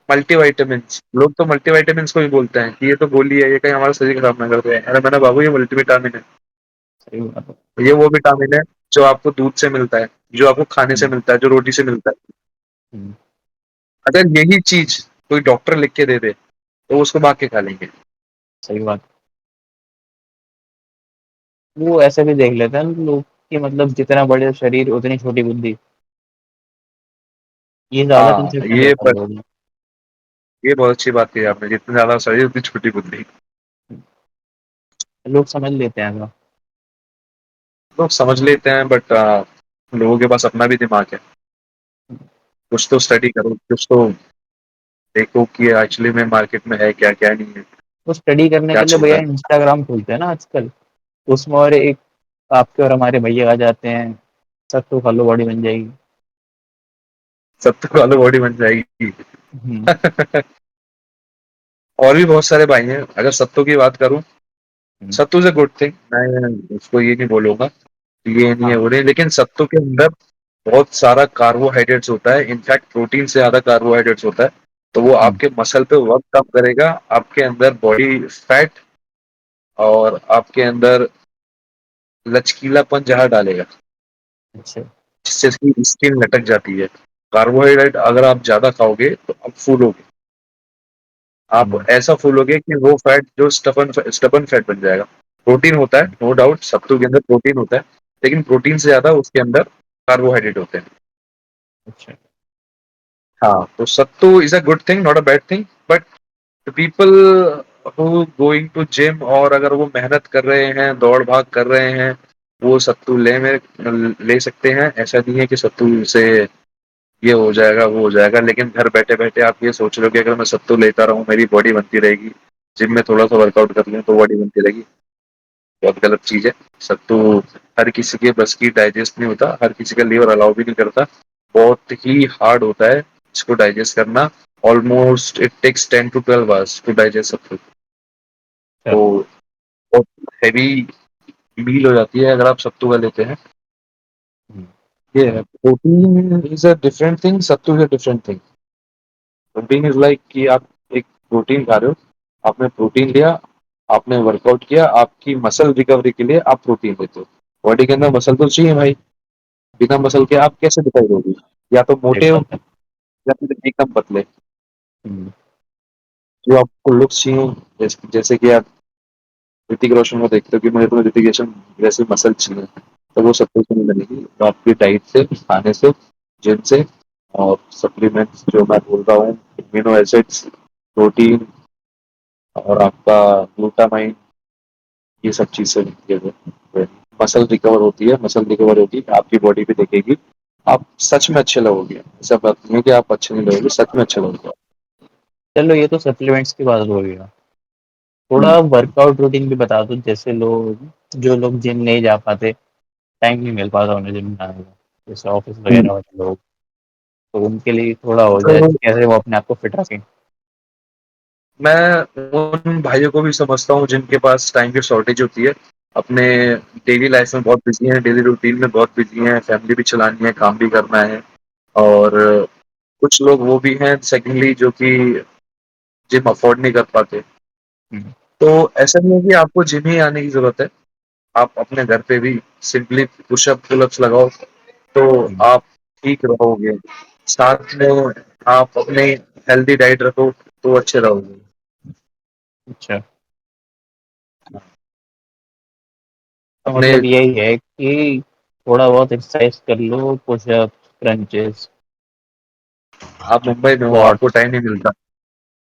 multivitamin. लोग तो मल्टीविटामिन को भी बोलते हैं कि ये तो गोली है, ये कहीं हमारा शरीर खराब ना कर दे। अरे मैंने बाबू, ये मल्टीविटामिन है। सही बात है। ये वो विटामिन है जो आपको दूध से मिलता है, जो आपको खाने से हम्म, मिलता है, जो रोटी से मिलता है। हम्म, अगर यही चीज कोई डॉक्टर लिख के दे दे तो उसको भाग के खा लेंगे। सही बात। वो ऐसे भी देख लेते हैं लोग, कि मतलब जितना बड़े शरीर उतनी छोटी बुद्धि, ये ज़्यादा हाँ, कंसेप्शन रहता है लोगों में। ये बहुत अच्छी बात कही आपने, जितनी ज़्यादा शरीर उतनी छोटी बुद्धि। लोग समझ लेते हैं ऐसा। लोग समझ लेते हैं बट लोगों के पास अपना भी दिमाग है। कुछ तो स्टडी करो, कुछ तो देखो कि एक्चुअली में मार्केट में है क्या, क्या नहीं है, तो स्टडी करने क्या के लिए चल भैया रहा है। इंस्टाग्राम खोलते हैं ना आजकल, उसमें और एक आपके और हमारे भैया आ जाते हैं, सत्तू खा लो बॉडी बन जाएगी। सब तो वालों बॉडी बन जाएगी। हम्म। और भी बहुत सारे भाई हैं। अगर सत्तू की बात करूं, हम्म। सत्तू से गुड थिंग, मैं उसको ये नहीं बोलूंगा कि ये नहीं है हाँ। वो नहीं, लेकिन सत्तू के अंदर बहुत सारा कार्बोहाइड्रेट्स होता है, इनफैक्ट प्रोटीन से ज्यादा कार्बोहाइड्रेट्स होता है। तो वो हम्म। आपके मसल पे वर्क कम करेगा, आपके अंदर बॉडी फैट और आपके अंदर लचकीलापन जहाँ डालेगा, अच्छा। जिससे इसकी स्किन लटक जाती है। कार्बोहाइड्रेट अगर आप ज्यादा खाओगे तो आप फूलोगे, आप हम्म। ऐसा फूलोगे कि वो फैट जो स्टबन फैट बन जाएगा। प्रोटीन होता है, हम्म। नो डाउट सत्तू के अंदर प्रोटीन होता है, लेकिन प्रोटीन से ज्यादा उसके अंदर कार्बोहाइड्रेट होते हैं। अच्छा। हाँ, तो sattu is a good thing, not a bad thing, but the people who going to gym, और अगर वो मेहनत कर रहे हैं, दौड़ भाग कर रहे हैं, वो सत्तू ले सकते हैं। ऐसा नहीं है कि सत्तू से ये हो जाएगा वो हो जाएगा, लेकिन घर बैठे बैठे आप ये सोच रहे हो कि अगर मैं सत्तू लेता रहूं मेरी बॉडी बनती रहेगी, जिम में थोड़ा सा वर्कआउट कर लूं तो बॉडी बनती रहेगी। बहुत गलत चीज है। सत्तू हर किसी के बस की डाइजेस्ट नहीं होता, हर किसी का लीवर अलाउ भी नहीं करता। बहुत ही हार्ड होता है इसको डाइजेस्ट करना। Almost it takes 10 to 12 hours to digest sattu. अच्छा। तो बहुत हैवी मील हो जाती है अगर आप सत्तू का लेते हैं। हम्म। ये है, protein is a different thing, sattu is a different thing. Protein is like कि आप एक प्रोटीन खा रहे हो, आपने प्रोटीन लिया, आपने वर्कआउट किया, आपकी मसल रिकवरी के लिए आप प्रोटीन लेते हो। बॉडी के अंदर मसल तो चाहिए भाई, बिना मसल के आप कैसे दिखाई दोगे? या तो सही मोटे हो बात है। या फिर एकदम पतले। हम्म। जो आपको लुक्स चाहिए, जैसे कि आप ऋतिक रोशन को देखते हो कि मुझे तो ऋतिक रोशन जैसे मसल चाहिए, तो वो सब कुछ नहीं बनेगी। तो आपकी डाइट से, खाने से, जिम से, और सप्लीमेंट्स जो मैं बोल रहा हूँ, अमीनो एसिड्स, प्रोटीन, और आपका ग्लूटामाइन, ये सब चीज से मिलती है। मसल रिकवर होती है, मसल रिकवर होगी, आपकी बॉडी भी देखेगी, आप सच में अच्छे लगोगे। ऐसा बात नहीं है कि आप अच्छे नहीं लगोगे, सच में अच्छे लगोगे। चलो ये तो सप्लीमेंट्स की बात हो गई। थोड़ा हम्म, वर्कआउट रूटीन भी बता दो, जैसे लोग जो लोग जिम नहीं जा पाते, टाइम नहीं मिल पाता उन्हें जिम जाने का, जैसे ऑफिस हम्म। वगैरह वाले लोग, तो उनके लिए थोड़ा हो जाए तो कैसे वो अपने आप को फिट रखें। मैं उन भाइयों को भी समझता हूँ जिनके पास टाइम की शॉर्टेज होती है, अपने डेली लाइफ में बहुत बिजी हैं, डेली रूटीन में बहुत बिजी हैं, फैमिली भी चलानी है, काम भी करना है। और कुछ लोग वो भी हैं सेकेंडली जो कि जिम अफोर्ड नहीं कर पाते। हम्म। तो ऐसा नहीं है कि आपको जिम ही आने की जरूरत है, आप अपने घर पे भी सिंपली पुशअप पुलअप्स लगाओ तो हम्म। आप ठीक रहोगे। साथ में आप अपने हेल्दी डाइट रखो तो अच्छे रहोगे। अच्छा। तो अपने मतलब यही है कि थोड़ा बहुत एक्सरसाइज कर लो, पुशअप, क्रंचेस, आप मुंबई में हो, आपको स्क्वाट्स। टाइम नहीं मिलता।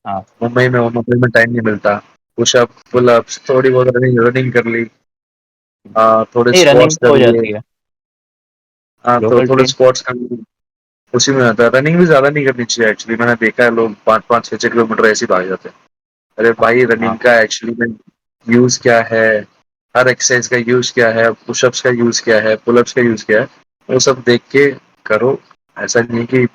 हाँ। मुंबई में हो, मुंबई में टाइम नहीं मिलता। पुशअप पुलअप्स, थोड़ी बहुत रनिंग रनिंग कर ली, थोड़े नहीं, रनिंग स्क्वाट्स तो कर हो लिए। जाती है। तो लोकल थोड़े ट्रेन। स्क्वाट्स कर लिए, उसी में आता है। रनिंग भी ज्यादा नहीं करनी चाहिए एक्चुअली, मैंने देखा है लोग 5-5, 6-6 किलोमीटर ऐसे ही भाग जाते हैं। अरे भाई, हाँ। रनिंग का एक्चुअली में यूज क्या है, हर एक्सरसाइज का यूज क्या है, पुशअप्स का यूज क्या है, पुलअप्स का यूज क्या है, वो सब देख के करो। ऐसा नहीं है कि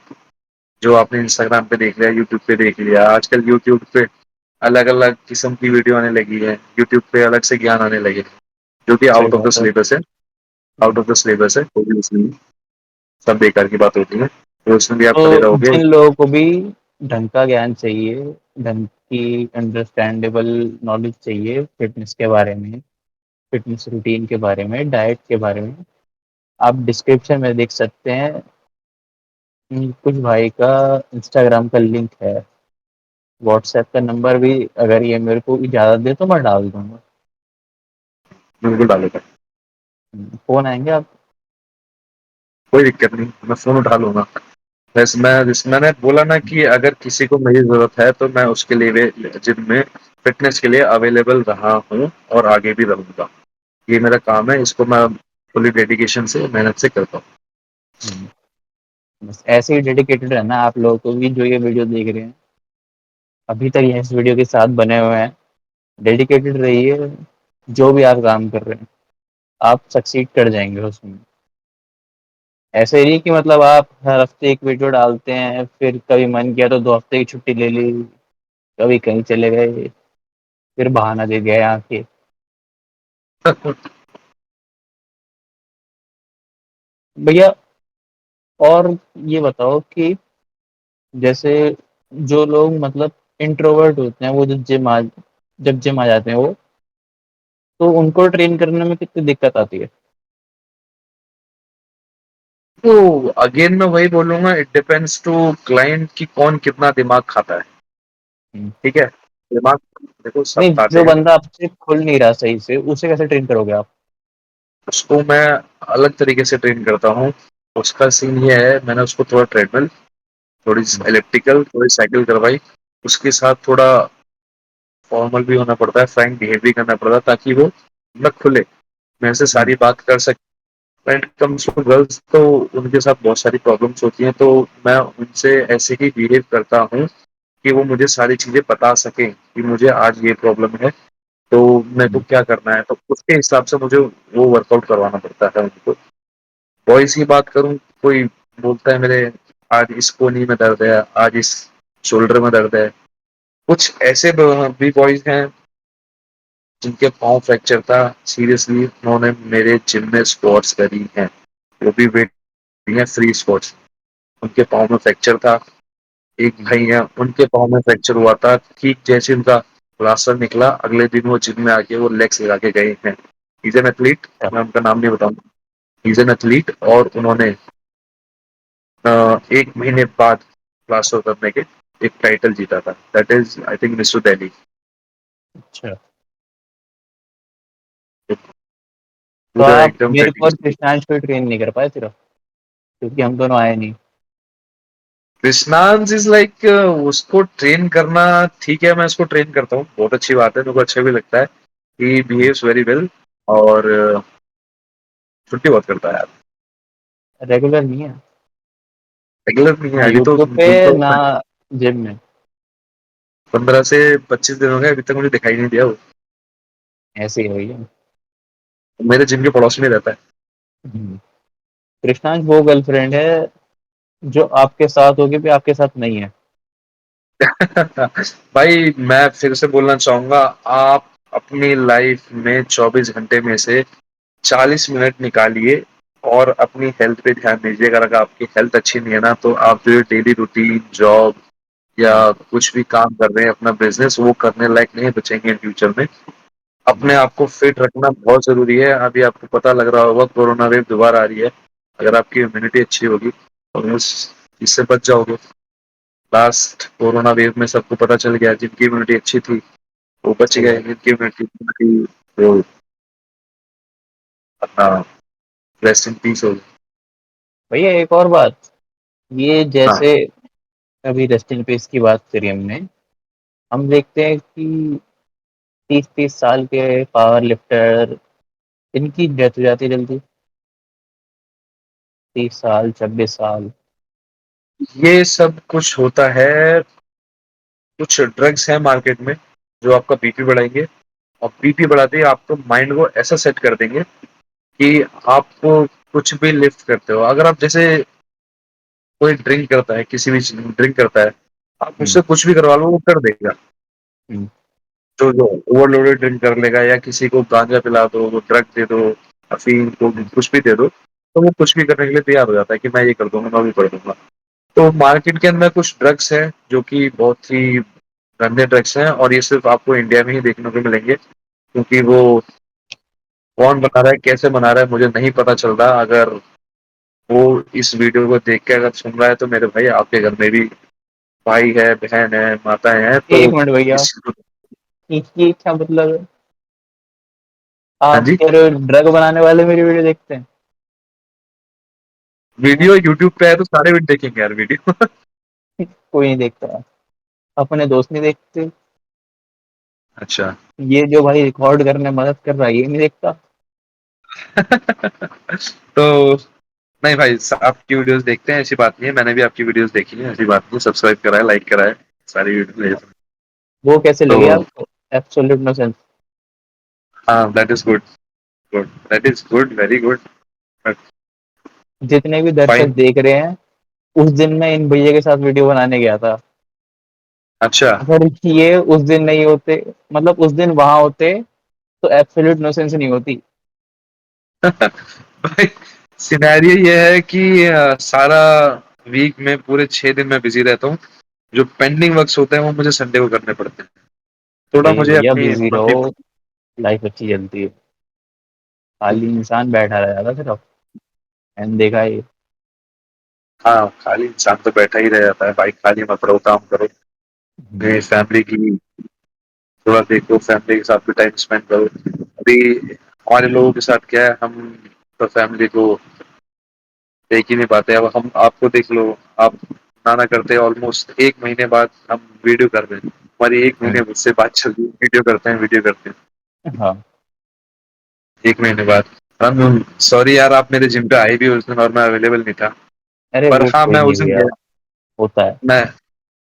जो आपने इंस्टाग्राम पे देख लिया, यूट्यूब पे देख लिया। आजकल यूट्यूब पे अलग अलग किस्म की वीडियो आने लगी है, यूट्यूब पे अलग से ज्ञान आने लगे, जो कि सही आउट ऑफ द बात है। सिलेबस है। आउट ऑफ द सिलेबस है, कोई भी उसमें नहीं, सब बेकार की बात होती है। तो उसमें भी आप पड़े तो रहोगे। जिन लोगों को भी ढंग का ज्ञान चाहिए, ढंग की अंडरस्टैंडेबल नॉलेज चाहिए फिटनेस के बारे में, फिटनेस रूटीन के बारे में, डाइट के बारे में, आप डिस्क्रिप्शन में देख सकते हैं। कुछ भाई का इंस्टाग्राम का लिंक है, व्हाट्सएप का नंबर भी अगर ये मेरे को इजाज़त दे तो मैं डाल दूंगा। बिल्कुल डालेगा। फ़ोन आएँगे आप। कोई दिक्कत नहीं, मैं फ़ोन उठा लूँगा। बस मैंने बोला ना कि अगर किसी को मेरी ज़रूरत है तो मैं उसके लिए वे जिम में फ़िटनेस के लिए अवेलेबल रहा हूँ और आगे भी रहूँगा। ये मेरा काम है, इसको मैं फुली डेडिकेशन से मेहनत से करता हूँ। हुँ, बस ऐसे ही डेडिकेटेड रहना आप लोगों को भी जो ये वीडियो देख रहे हैं, अभी तक ये इस वीडियो के साथ बने हुए हैं, डेडिकेटेड रहिए, जो भी आप काम कर रहे हैं, आप सक्सीड कर जाएँगे उसमें। ऐसे नहीं कि मतलब आप हर हफ्ते एक वीडियो डालते हैं, फिर कभी मन किया तो 2 हफ्ते की छुट्टी ले ली, कभी कहीं चले गए, फिर बहाना दे दिया यहाँ के। भैया और ये बताओ कि जैसे जो लोग मतलब इंट्रोवर्ट होते हैं, वो जब जिम आ जाते हैं वो, तो उनको ट्रेन करने में कितनी दिक्कत आती है? तो अगेन मैं वही बोलूँगा, इट डिपेंड्स टू क्लाइंट कि कौन कितना दिमाग खाता है, हुँ। ठीक है? दिमाग देखो सब नहीं, खाते जो हैं। बंदा आपसे खुल नहीं रहा सही से, उसे कैसे ट्रेन करोगे आप? उसको मैं अलग तरीके से ट्रेन करता हूँ। उसका सीन ये है, मैंने उसको थोड़ा ट्रेडमिल, थोड़ी हुँ, इलेक्ट्रिकल, थोड़ी साइकिल करवाई। उसके साथ थोड़ा फॉर्मल भी होना पड़ता है, फ्रैंक बिहेव भी करना पड़ता है ताकि वो ना खुले, मेरे से हुँ, सारी बात कर सके। When it comes to girls तो उनके साथ बहुत सारी प्रॉब्लम्स होती हैं, तो मैं उनसे ऐसे ही बिहेव करता हूँ कि वो मुझे सारी चीज़ें बता सकें कि मुझे आज ये प्रॉब्लम है, तो मेरे को हुँ, क्या करना है, तो उसके हिसाब से मुझे वो वर्कआउट करवाना पड़ता है उनको। बॉयज़ की बात करूँ, कोई बोलता है मेरे आज इस कोहनी में दर्द है, आज इस शोल्डर में दर्द है। कुछ ऐसे भी बॉयज़ हैं जिनके पाँव फ्रैक्चर था, सीरियसली उन्होंने मेरे जिम में स्क्वाट्स करी हैं, वो भी वेट हैं फ्री स्क्वाट्स। उनके पाँव में फ्रैक्चर था। एक हुँ, भाई हैं, उनके पाँव में फ्रैक्चर हुआ था, ठीक जैसे उनका प्लास्टर निकला, अगले दिन वो जिम में आके वो लेग्स लगा के गए हैं। ही इज़ एन एथलीट, अच्छा, मैं उनका नाम नहीं बताऊँगा। ही इज़ एन एथलीट और उन्होंने 1 महीने बाद प्लास्टर करने के एक टाइटल जीता था। That is I think mister Delhi. अच्छा। तो पूरा आप एकदम मेरे को और डेडिकेशन। कृष्णांश को ट्रेन नहीं कर पाए सिर्फ, क्योंकि हम दोनों आए नहीं। कृष्णांश इज़ लाइक उसको ट्रेन करना ठीक है, मैं उसको ट्रेन करता हूँ, बहुत अच्छी बात है, मेरे को अच्छा भी लगता है। ही हुँ, बिहेव्स वेरी वेल और छुट्टी बहुत करता है यार। रेगुलर नहीं है, रेगुलर नहीं है, ना अभी तो यूट्यूब पे, अभी तो ना जिम में। 15 से 25 दिन हो गए, अभी तक मुझे दिखाई नहीं दिया वो। ऐसे ही है भैया। मेरे जिम के पड़ोस में रहता है। हुँ, कृष्णांश वो गर्लफ्रेंड है जो आपके साथ होगी भी आपके साथ नहीं है। भाई मैं फिर से बोलना चाहूंगा, आप अपनी लाइफ में 24 घंटे में से 40 मिनट निकालिए और अपनी हेल्थ पे ध्यान दीजिए। अगर आपकी हेल्थ अच्छी नहीं है ना, तो आप जो डेली रूटीन जॉब या हुँ, कुछ भी काम कर रहे हैं, अपना बिजनेस, वो करने लायक नहीं बचेंगे फ्यूचर में। हुँ, अपने आप को फिट रखना बहुत ज़रूरी है। अभी आपको पता लग रहा होगा कोरोना वेव दोबारा आ रही है। अगर आपकी इम्यूनिटी अच्छी होगी तो उस इससे बच जाओगे। लास्ट कोरोना वेव में सबको पता चल गया, जिनकी इम्यूनिटी अच्छी थी वो बच सही गए, बात। जिनकी इम्यूनिटी थी वो अपना रेस्ट इन पीस हो गए। भैया एक और बात, ये हाँ, जैसे अभी रेस्ट इन पीस की बात करी हमने, हम देखते हैं कि 30-30 साल के पावर लिफ्टर, इनकी डेथ हो जाती है जल्दी, 30 साल, 26 साल। ये सब कुछ होता है। कुछ ड्रग्स हैं मार्केट में जो आपका बीपी बढ़ाएंगे, और बीपी बढ़ाते ही आपको माइंड को ऐसा सेट कर देंगे कि आपको कुछ भी लिफ्ट करते हो। अगर आप जैसे कोई ड्रिंक करता है, किसी भी ड्रिंक करता है, आप हुँ, उससे कुछ भी करवा लो वो कर देगा। हुँ, जो ओवरलोडेड ड्रिंक कर लेगा, या किसी को गांजा पिला दो, ड्रग दे दो, अफीम को हुँ, कुछ भी दे दो, तो वो कुछ भी करने के लिए तैयार हो जाता है कि मैं ये कर दूंगा, मैं भी कर दूंगा। तो मार्केट के अंदर कुछ ड्रग्स हैं जो कि बहुत ही गंदे ड्रग्स हैं, और ये सिर्फ आपको इंडिया में ही देखने को मिलेंगे, क्योंकि वो कौन बना रहा है, कैसे बना रहा है, मुझे नहीं पता चल रहा। अगर वो इस वीडियो को देख के अगर सुन रहा है, तो मेरे भाई आपके घर में भी भाई है, बहन है, माताएं हैं, तो 1 मिनट भैया, इस इसकी क्या मतलब है? हाँ आप जी। कह रहे हो ड्रग बनाने वाले मेरी वीडियो देखते हैं? हैं? वीडियो यूट्यूब पे है तो सारे भी देखेंगे यार वीडियो। कोई नहीं देखता, अपने दोस्त नहीं देखते, अच्छा। ये जो भाई रिकॉर्ड करने में मदद कर रहा है ये नहीं देखता। तो नहीं भाई, आपकी वीडियोस देखते हैं, ऐसी बात नहीं है, मैंने भी आपकी वीडियोस देखी है, ऐसी बात नहीं, सब्सक्राइब करा है, लाइक करा है, सारी वीडियो। वो कैसे तो लगे आपको? Absolute no sense. हाँ, that is good. Good, that is good, very good. जितने भी दर्शक फाइन। देख रहे हैं, उस दिन मैं इन भैया के साथ वीडियो बनाने गया था। अच्छा। अगर ये उस दिन नहीं होते, मतलब उस दिन वहां होते, तो एब्सोल्यूट नो सेंस नहीं होती। भाई सिनेरियो ये है कि सारा वीक में पूरे 6 दिन मैं बिजी रहता हूँ। जो पेंडिंग वर्क्स होते हैं वो मुझे संडे को करने पड़ते हैं। थोड़ा अरे मुझे भैया अपनी बिजी मम्मी। रहो, लाइफ अच्छी चलती है। खाली इंसान बैठा रह जाता सिर्फ, मैंने देखा ये। हाँ, खाली इंसान तो बैठा ही रह जाता है भाई, खाली मत रहो, काम करो। हम्म, फैमिली की थोड़ा देखो, फैमिली के साथ भी टाइम स्पेंड करो। अभी हमारे लोगों के साथ क्या है, हम तो फैमिली को देख ही नहीं पाते। अब हम आपको देख लो, आप ना करते हैं, ऑलमोस्ट 1 महीने बाद हम वीडियो कर रहे हैं, हमारी 1 महीने हम्म, मुझसे बात चल रही है, वीडियो करते हैं, वीडियो करते हैं। हाँ। 1 महीने बाद हम, सॉरी यार, आप मेरे जिम पे आए भी उस दिन और मैं अवेलेबल नहीं था। अरे पर वो हाँ, कोई मैं नहीं उस दिन भैया, गया। होता है। मैं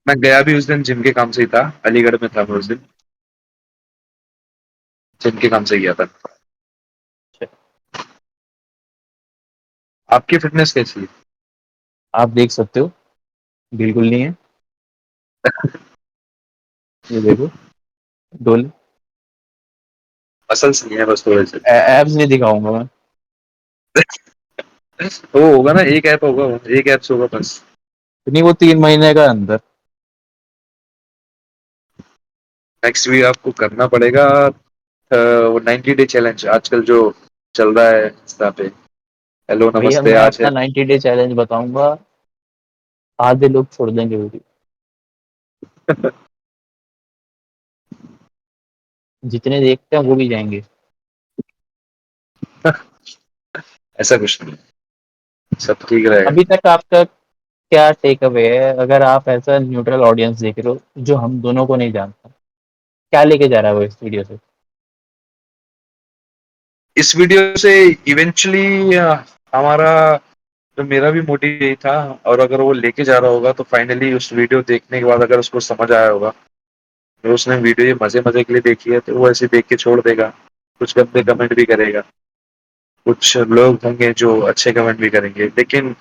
मैं गया भी उस दिन जिम के काम से ही था, अलीगढ़ में था मैं उस हम्म, दिन, जिम के काम से गया था। अच्छा। आपकी फिटनेस कैसी है? आप देख सकते हो, बिल्कुल नहीं है। ये देखो, डोले। मसल्स नहीं है बस थोड़े से। एब्स नहीं दिखाऊंगा मैं। वो होगा ना, एक ऐप होगा, एक ऐप्स होगा बस। नहीं, वो 3 महीने का अंदर। नेक्स्ट वीक आपको करना पड़ेगा वो 90 डे चैलेंज आजकल जो चल रहा है इंस्टा पे। हेलो भैया नमस्ते मैं आज अपना है। 90 डे चैलेंज बताऊंगा, आधे लोग छोड़ देंगे वीडियो। जितने देखते हैं वो भी जाएंगे। ऐसा कुछ नहीं, सब ठीक रहेगा। अभी तक आपका क्या टेक अवे है, अगर आप ऐसा न्यूट्रल ऑडियंस देख रहे हो जो हम दोनों को नहीं जानता, क्या लेके जा रहा है वो इस वीडियो से? इस वीडियो से इवेंचुअली हमारा, तो मेरा भी मोटिव यही था, और अगर वो लेके जा रहा होगा तो फाइनली उस वीडियो देखने के बाद अगर उसको समझ आया होगा, तो उसने वीडियो ये मजे मजे के लिए देखी है तो वो ऐसे देख के छोड़ देगा। कुछ गंदे कमेंट भी करेगा, कुछ लोग होंगे जो अच्छे कमेंट भी करेंगे, लेकिन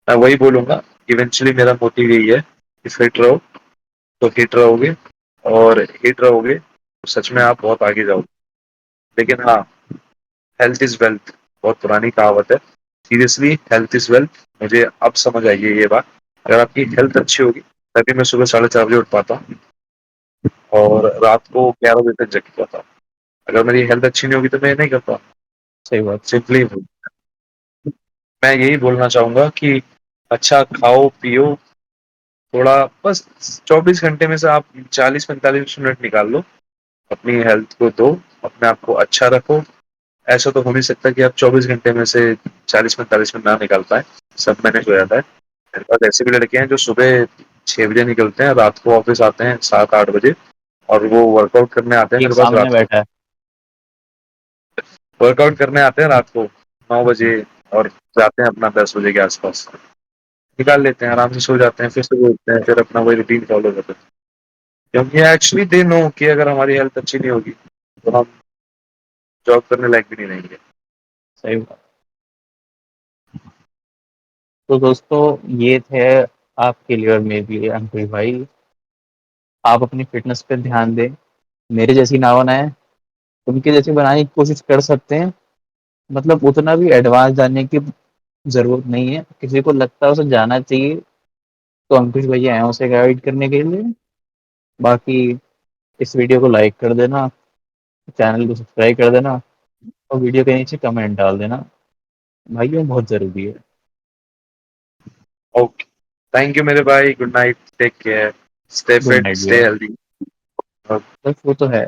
मैं वही बोलूंगा, इवेंचुअली मेरा मोटिव यही है कि फिट रहो तो हिट रहोगे, और हिट रहोगे तो सच में आप बहुत आगे जाओगे। लेकिन हाँ, हेल्थ इज वेल्थ, बहुत पुरानी कहावत है। सीरियसली, हेल्थ इज वेल्थ, मुझे अब समझ आई है ये बात। अगर आपकी हेल्थ अच्छी होगी तभी मैं सुबह 4:30 बजे उठ पाता हूँ और रात को 11 बजे तक जग पाता हूँ। अगर मेरी हेल्थ अच्छी नहीं होगी तो मैं नहीं कर पाऊँ। सही बात। सिंपली मैं यही बोलना चाहूंगा कि अच्छा खाओ पियो, थोड़ा बस 24 घंटे में से आप 40-45 मिनट निकाल लो, अपनी हेल्थ को दो, अपने आप को अच्छा रखो। ऐसा तो हो नहीं सकता कि आप 24 घंटे में से 40-45 मिनट ना निकाल पाए। सब मैनेज हो जाता है। मेरे पास ऐसे भी लड़के हैं जो सुबह 6 बजे निकलते हैं, रात को ऑफिस आते हैं 7-8 बजे, और वो वर्कआउट करने आते हैं एक मेरे पास सामने रात को। बैठा है। वर्कआउट करने आते हैं रात को 9 बजे, और जाते हैं अपना 10 बजे के आसपास, निकाल लेते हैं, आराम से सो जाते हैं, फिर सुबह उठते हैं, फिर अपना वही रूटीन फॉलो करते हैं। क्योंकि एक्चुअली दे नो कि अगर हमारी हेल्थ अच्छी नहीं होगी तो हम जॉब करने लायक भी नहीं रहेंगे। सही बात। तो दोस्तों, ये थे आपके लिए और मेरे लिए अंकुश भाई। आप अपनी फिटनेस पे ध्यान दें, मेरे जैसी ना बनाए, उनके जैसी बनाने की कोशिश कर सकते हैं। मतलब उतना भी एडवांस जानने की जरूरत नहीं है, किसी को लगता है उसे जाना चाहिए तो अंकुश भैया हैं उसे गाइड करने के लिए। बाकी इस वीडियो को लाइक कर देना, चैनल को सब्सक्राइब कर देना, और वीडियो के नीचे कमेंट डाल देना, भाइयों बहुत जरूरी है। ओके, थैंक यू मेरे भाई, good night, take care, stay good fit, night stay भैया। हेल्दी। बस वो तो है।